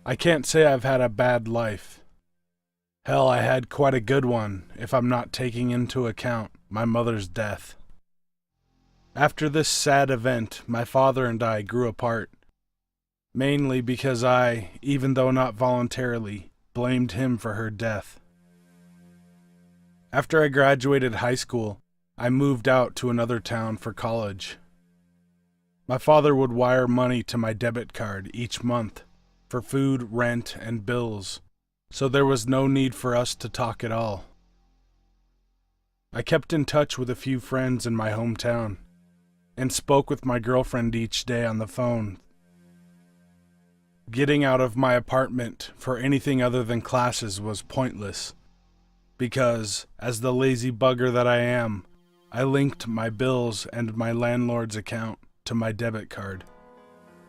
I can't say I've had a bad life. Hell, I had quite a good one, if I'm not taking into account my mother's death. After this sad event, my father and I grew apart, mainly because I, even though not voluntarily, blamed him for her death. After I graduated high school, I moved out to another town for college. My father would wire money to my debit card each month for food, rent, and bills, so there was no need for us to talk at all. I kept in touch with a few friends in my hometown and spoke with my girlfriend each day on the phone. Getting out of my apartment for anything other than classes was pointless because, as the lazy bugger that I am, I linked my bills and my landlord's account to my debit card,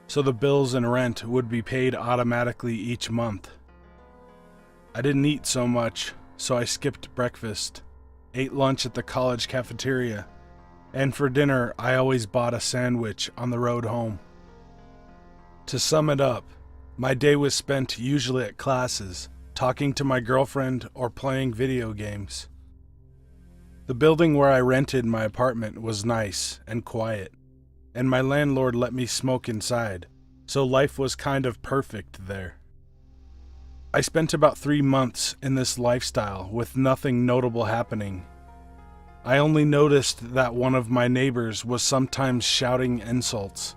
so the bills and rent would be paid automatically each month. I didn't eat so much, so I skipped breakfast, ate lunch at the college cafeteria, and for dinner I always bought a sandwich on the road home. To sum it up, my day was spent usually at classes, talking to my girlfriend, or playing video games. The building where I rented my apartment was nice and quiet, and my landlord let me smoke inside, so life was kind of perfect there. I spent about 3 months in this lifestyle with nothing notable happening. I only noticed that one of my neighbors was sometimes shouting insults.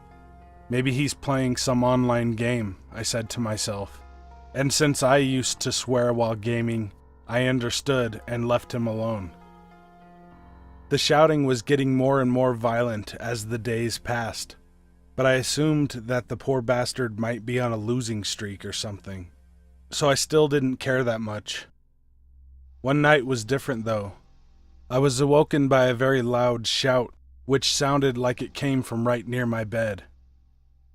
Maybe he's playing some online game, I said to myself. And since I used to swear while gaming, I understood and left him alone. The shouting was getting more and more violent as the days passed, but I assumed that the poor bastard might be on a losing streak or something, so I still didn't care that much. One night was different though. I was awoken by a very loud shout, which sounded like it came from right near my bed.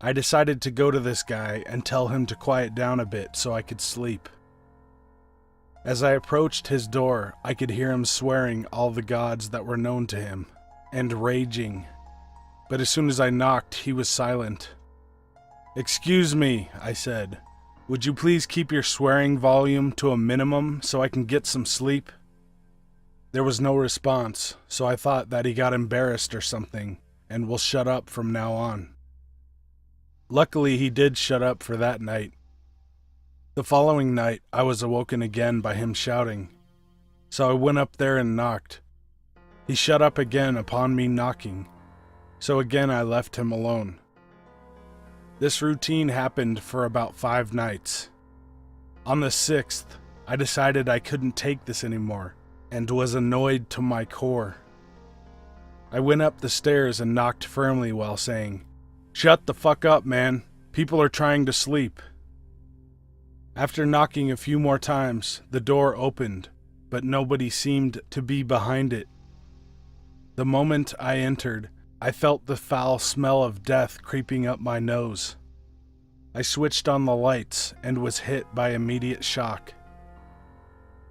I decided to go to this guy and tell him to quiet down a bit so I could sleep. As I approached his door, I could hear him swearing all the gods that were known to him, and raging. But as soon as I knocked, he was silent. "Excuse me," I said. "Would you please keep your swearing volume to a minimum so I can get some sleep?" There was no response, so I thought that he got embarrassed or something, and will shut up from now on. Luckily, he did shut up for that night. The following night, I was awoken again by him shouting, so I went up there and knocked. He shut up again upon me knocking, so again I left him alone. This routine happened for about 5 nights. On the 6th, I decided I couldn't take this anymore, and was annoyed to my core. I went up the stairs and knocked firmly while saying, "Shut the fuck up, man. People are trying to sleep." After knocking a few more times, the door opened, but nobody seemed to be behind it. The moment I entered, I felt the foul smell of death creeping up my nose. I switched on the lights and was hit by immediate shock.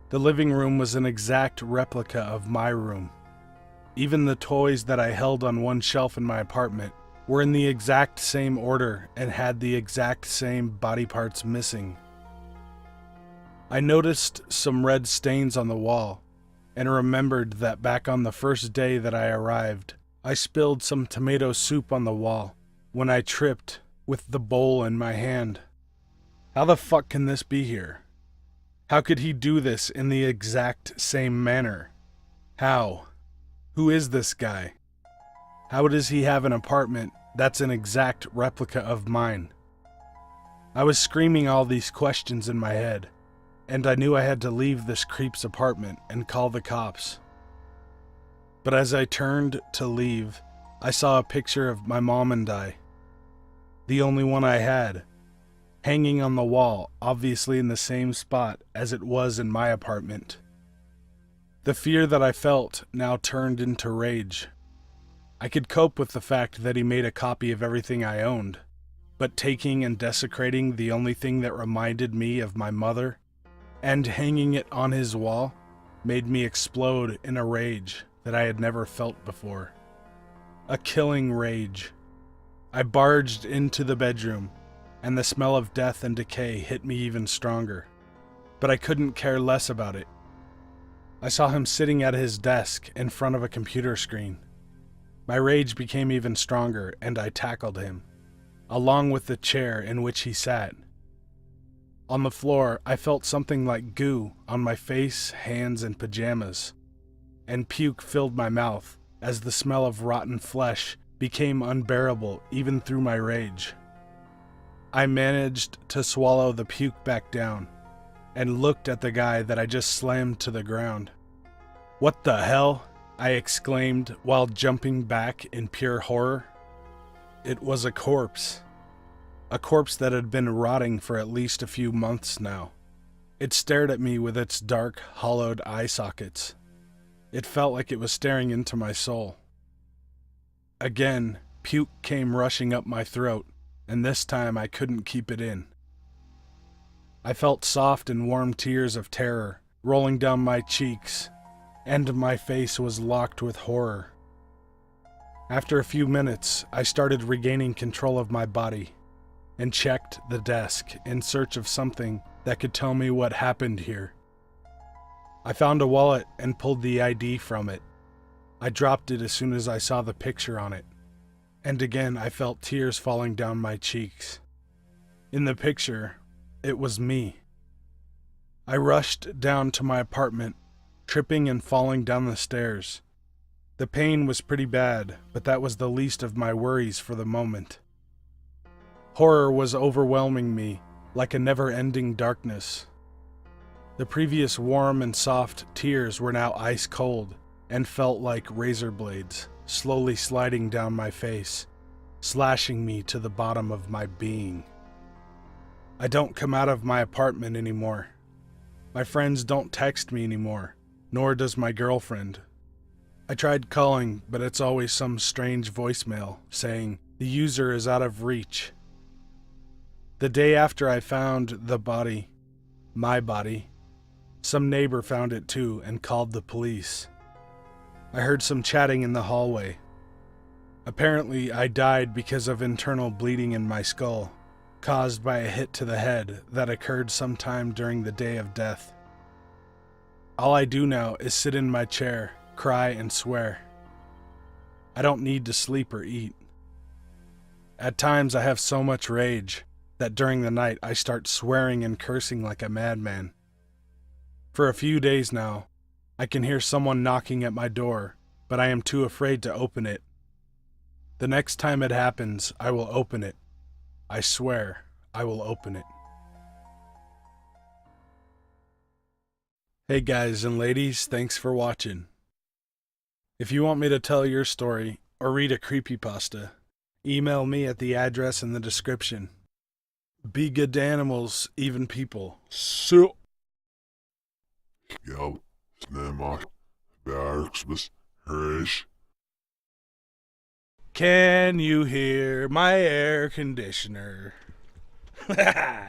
The living room was an exact replica of my room. Even the toys that I held on one shelf in my apartment were in the exact same order and had the exact same body parts missing. I noticed some red stains on the wall and remembered that back on the first day that I arrived, I spilled some tomato soup on the wall when I tripped with the bowl in my hand. How the fuck can this be here? How could he do this in the exact same manner? How? Who is this guy? How does he have an apartment that's an exact replica of mine? I was screaming all these questions in my head, and I knew I had to leave this creep's apartment and call the cops. But as I turned to leave, I saw a picture of my mom and I, the only one I had, hanging on the wall, obviously in the same spot as it was in my apartment. The fear that I felt now turned into rage. I could cope with the fact that he made a copy of everything I owned, but taking and desecrating the only thing that reminded me of my mother and hanging it on his wall made me explode in a rage that I had never felt before. A killing rage. I barged into the bedroom, and the smell of death and decay hit me even stronger. But I couldn't care less about it. I saw him sitting at his desk in front of a computer screen. My rage became even stronger, and I tackled him, along with the chair in which he sat. On the floor, I felt something like goo on my face, hands, and pajamas, and puke filled my mouth as the smell of rotten flesh became unbearable even through my rage. I managed to swallow the puke back down and looked at the guy that I just slammed to the ground. "What the hell?" I exclaimed while jumping back in pure horror. It was a corpse that had been rotting for at least a few months now. It stared at me with its dark, hollowed eye sockets. It felt like it was staring into my soul. Again, puke came rushing up my throat, and this time I couldn't keep it in. I felt soft and warm tears of terror rolling down my cheeks, and my face was locked with horror. After a few minutes, I started regaining control of my body and checked the desk in search of something that could tell me what happened here. I found a wallet and pulled the ID from it. I dropped it as soon as I saw the picture on it, and again I felt tears falling down my cheeks. In the picture, it was me. I rushed down to my apartment, tripping and falling down the stairs. The pain was pretty bad, but that was the least of my worries for the moment. Horror was overwhelming me like a never-ending darkness. The previous warm and soft tears were now ice cold and felt like razor blades, slowly sliding down my face, slashing me to the bottom of my being. I don't come out of my apartment anymore. My friends don't text me anymore, nor does my girlfriend. I tried calling, but it's always some strange voicemail saying the user is out of reach. The day after I found the body, my body, some neighbor found it too and called the police. I heard some chatting in the hallway. Apparently, I died because of internal bleeding in my skull, caused by a hit to the head that occurred sometime during the day of death. All I do now is sit in my chair, cry, and swear. I don't need to sleep or eat. At times I have so much rage that during the night I start swearing and cursing like a madman. For a few days now, I can hear someone knocking at my door, but I am too afraid to open it. The next time it happens, I will open it. I swear, I will open it. Hey guys and ladies, thanks for watching. If you want me to tell your story or read a creepypasta, email me at the address in the description. Be good to animals, even people. So. Scout, Snammock, Barksbus, Herish. Can you hear my air conditioner?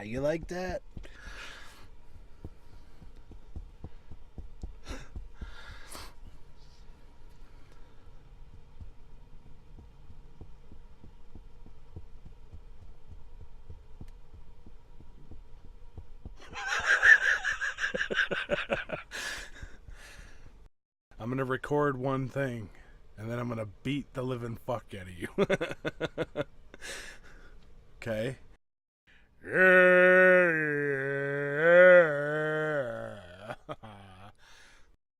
You like that? I'm gonna record one thing, and then I'm gonna beat the living fuck out of you. Okay?